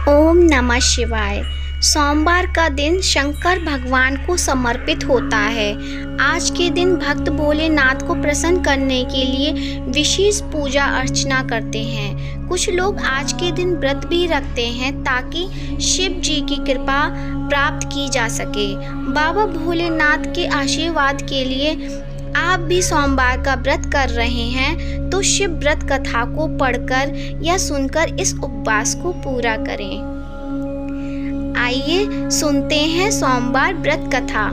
ओम नमः शिवाय। सोमवार का दिन शंकर भगवान को समर्पित होता है। आज के दिन भक्त भोलेनाथ को प्रसन्न करने के लिए विशेष पूजा अर्चना करते हैं। कुछ लोग आज के दिन व्रत भी रखते हैं ताकि शिव जी की कृपा प्राप्त की जा सके। बाबा भोलेनाथ के आशीर्वाद के लिए आप भी सोमवार का व्रत कर रहे हैं तो शिव व्रत कथा को पढ़कर या सुनकर इस उपवास को पूरा करें। आइए सुनते हैं सोमवार व्रत कथा।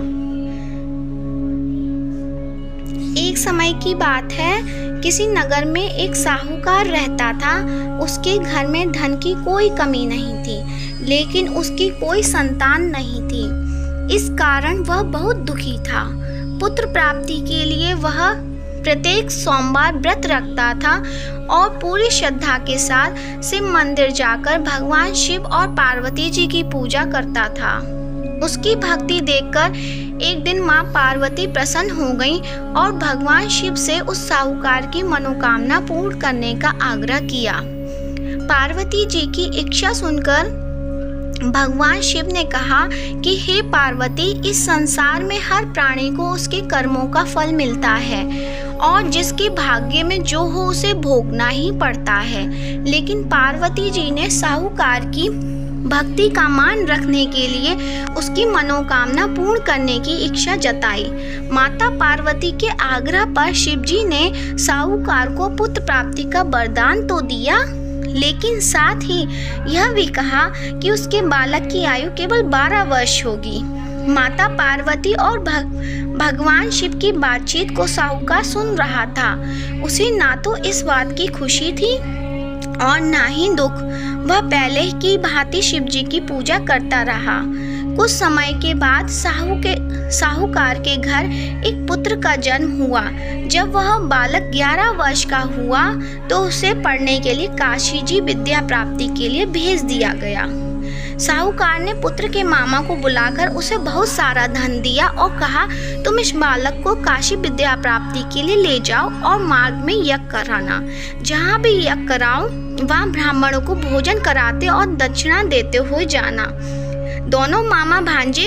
एक समय की बात है, किसी नगर में एक साहूकार रहता था। उसके घर में धन की कोई कमी नहीं थी, लेकिन उसकी कोई संतान नहीं थी। इस कारण वह बहुत दुखी था। पुत्र प्राप्ति के लिए वह प्रत्येक सोमवार व्रत रखता था और पूरी श्रद्धा के साथ शिव मंदिर जाकर भगवान शिव और पार्वती जी की पूजा करता था। उसकी भक्ति देखकर एक दिन मां पार्वती प्रसन्न हो गईं और भगवान शिव से उस साहूकार की मनोकामना पूर्ण करने का आग्रह किया। पार्वती जी की इच्छा सुनकर भगवान शिव ने कहा कि हे पार्वती, इस संसार में हर प्राणी को उसके कर्मों का फल मिलता है और जिसके भाग्य में जो हो उसे भोगना ही पड़ता है। लेकिन पार्वती जी ने साहूकार की भक्ति का मान रखने के लिए उसकी मनोकामना पूर्ण करने की इच्छा जताई। माता पार्वती के आग्रह पर शिव जी ने साहूकार को पुत्र प्राप्ति का वरदान तो दिया, लेकिन साथ ही यह भी कहा कि उसके बालक की आयु केवल 12 वर्ष होगी। माता पार्वती और भगवान शिव की बातचीत को साहूकार सुन रहा था। उसे ना तो इस बात की खुशी थी और ना ही दुख। वह पहले की भांति शिव जी की पूजा करता रहा। कुछ समय के बाद साहूकार के घर एक पुत्र का जन्म हुआ। जब वह बालक 11 वर्ष का हुआ तो उसे पढ़ने के लिए काशी जी विद्या प्राप्ति के लिए भेज दिया गया। साहूकार ने पुत्र के मामा को बुलाकर उसे बहुत सारा धन दिया और कहा, तुम इस बालक को काशी विद्या प्राप्ति के लिए ले जाओ और मार्ग में यज्ञ कराना। जहाँ भी यज्ञ कराओ वहाँ ब्राह्मणों को भोजन कराते और दक्षिणा देते हुए जाना। दोनों मामा भांजे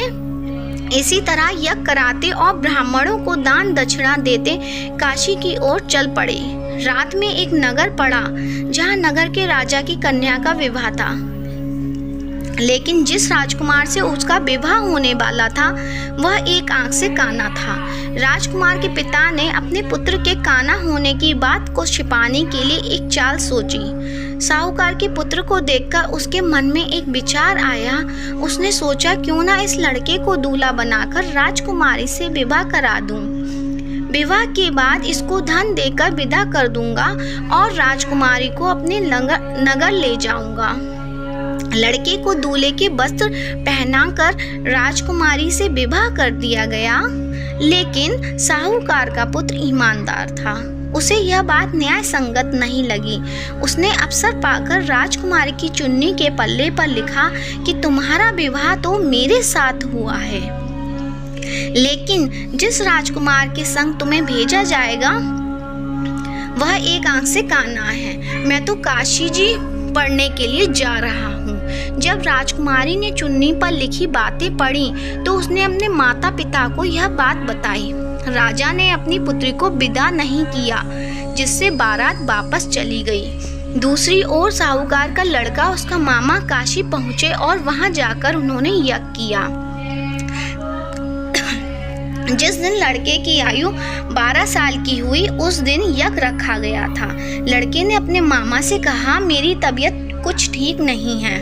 इसी तरह यज्ञ कराते और ब्राह्मणों को दान दक्षिणा देते काशी की ओर चल पड़े। रात में एक नगर पड़ा जहाँ नगर के राजा की कन्या का विवाह था, लेकिन जिस राजकुमार से उसका विवाह होने वाला था वह एक आंख से काना था। राजकुमार के पिता ने अपने पुत्र के काना होने की बात को छिपाने के लिए एक चाल सोची। साहूकार के पुत्र को देखकर उसके मन में एक विचार आया। उसने सोचा, क्यों ना इस लड़के को दूल्हा बनाकर राजकुमारी से विवाह करा दूं। विवाह के बाद इसको धन देकर विदा कर दूंगा और राजकुमारी को अपने नगर ले जाऊंगा। लड़के को दूल्हे के वस्त्र पहनाकर राजकुमारी से विवाह कर दिया गया, लेकिन साहूकार का पुत्र ईमानदार था। उसे यह बात न्याय संगत नहीं लगी। उसने अवसर पाकर राजकुमारी की चुन्नी के पल्ले पर लिखा कि तुम्हारा विवाह तो मेरे साथ हुआ है, लेकिन जिस राजकुमार के संग तुम्हें भेजा जाएगा वह एक आंख से काना है। मैं तो काशी जी पढ़ने के लिए जा रहा हूँ। जब राजकुमारी ने चुन्नी पर लिखी बातें पढ़ी तो उसने अपने माता पिता को यह बात बताई। राजा ने अपनी पुत्री को विदा नहीं किया, जिससे बारात वापस चली गई। दूसरी ओर साहूकार का लड़का उसका मामा काशी पहुँचे और वहाँ जाकर उन्होंने यज्ञ किया। जिस दिन लड़के की आयु 12 साल की हुई उस दिन यज्ञ रखा गया था। लड़के ने अपने मामा से कहा, मेरी तबीयत कुछ ठीक नहीं है।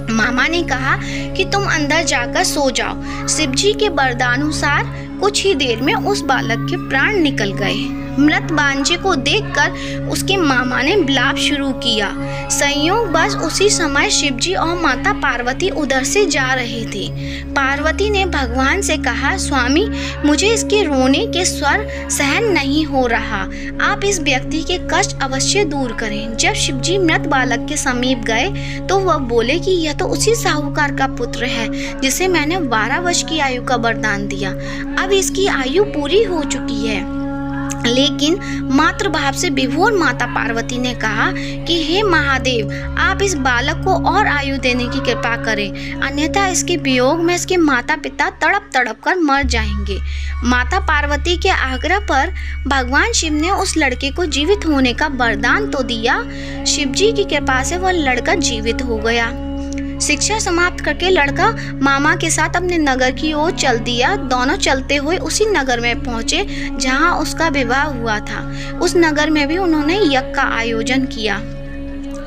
मामा ने कहा कि तुम अंदर जाकर सो जाओ। शिवजी के वरदानुसार कुछ ही देर में उस बालक के प्राण निकल गए। मृत बांझे को देखकर उसके मामा ने विलाप शुरू किया। संयोगवश उसी समय शिवजी और माता पार्वती उधर से जा रहे थे। पार्वती ने भगवान से कहा, स्वामी, मुझे इसके रोने के स्वर सहन नहीं हो रहा। आप इस व्यक्ति के कष्ट अवश्य दूर करें। जब शिवजी मृत बालक के समीप गए तो वह बोले कि यह तो उसी साहूकार का पुत्र है जिसे मैंने 12 वर्ष की आयु का वरदान दिया। अब इसकी आयु पूरी हो चुकी है, लेकिन मातृभाव से विभोर माता पार्वती ने कहा कि हे महादेव, आप इस बालक को और आयु देने की कृपा करें, अन्यथा इसके वियोग में इसके माता पिता तड़प तड़प कर मर जाएंगे। माता पार्वती के आग्रह पर भगवान शिव ने उस लड़के को जीवित होने का वरदान तो दिया। शिव जी की कृपा से वह लड़का जीवित हो गया। शिक्षा समाप्त करके लड़का मामा के साथ अपने नगर की ओर चल दिया। दोनों चलते हुए उसी नगर में पहुंचे जहां उसका विवाह हुआ था। उस नगर में भी उन्होंने यज्ञ का आयोजन किया।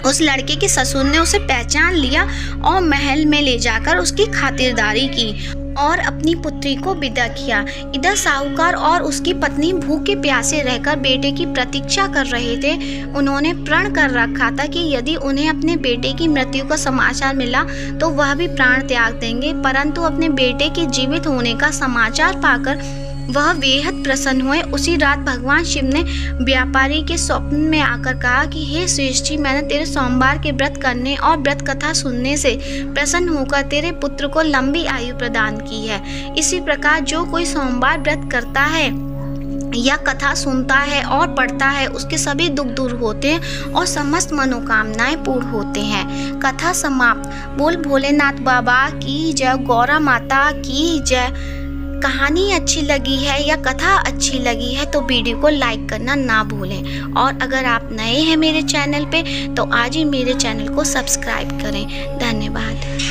उस लड़के के ससुर ने उसे पहचान लिया और महल में ले जाकर उसकी खातिरदारी की और अपनी पुत्री को विदा किया। इधर साहूकार और उसकी पत्नी भूखे प्यासे रहकर बेटे की प्रतीक्षा कर रहे थे। उन्होंने प्रण कर रखा था कि यदि उन्हें अपने बेटे की मृत्यु का समाचार मिला तो वह भी प्राण त्याग देंगे, परंतु अपने बेटे के जीवित होने का समाचार पाकर वह बेहद प्रसन्न हुए। उसी रात भगवान शिव ने व्यापारी के स्वप्न में आकर कहा कि हे श्रेष्ठ जी, मैंने तेरे सोमवार के व्रत करने और व्रत कथा सुनने से प्रसन्न होकर तेरे पुत्र को लंबी आयु प्रदान की है। इसी प्रकार जो कोई सोमवार व्रत करता है या कथा सुनता है और पढ़ता है, उसके सभी दुख दूर होते हैं और समस्त मनोकामनाएं पूर्ण होते हैं। कथा समाप्त। बोल भोलेनाथ बाबा की जय, गौरा माता की जय। कहानी अच्छी लगी है या कथा अच्छी लगी है तो वीडियो को लाइक करना ना भूलें, और अगर आप नए हैं मेरे चैनल पे तो आज ही मेरे चैनल को सब्सक्राइब करें। धन्यवाद।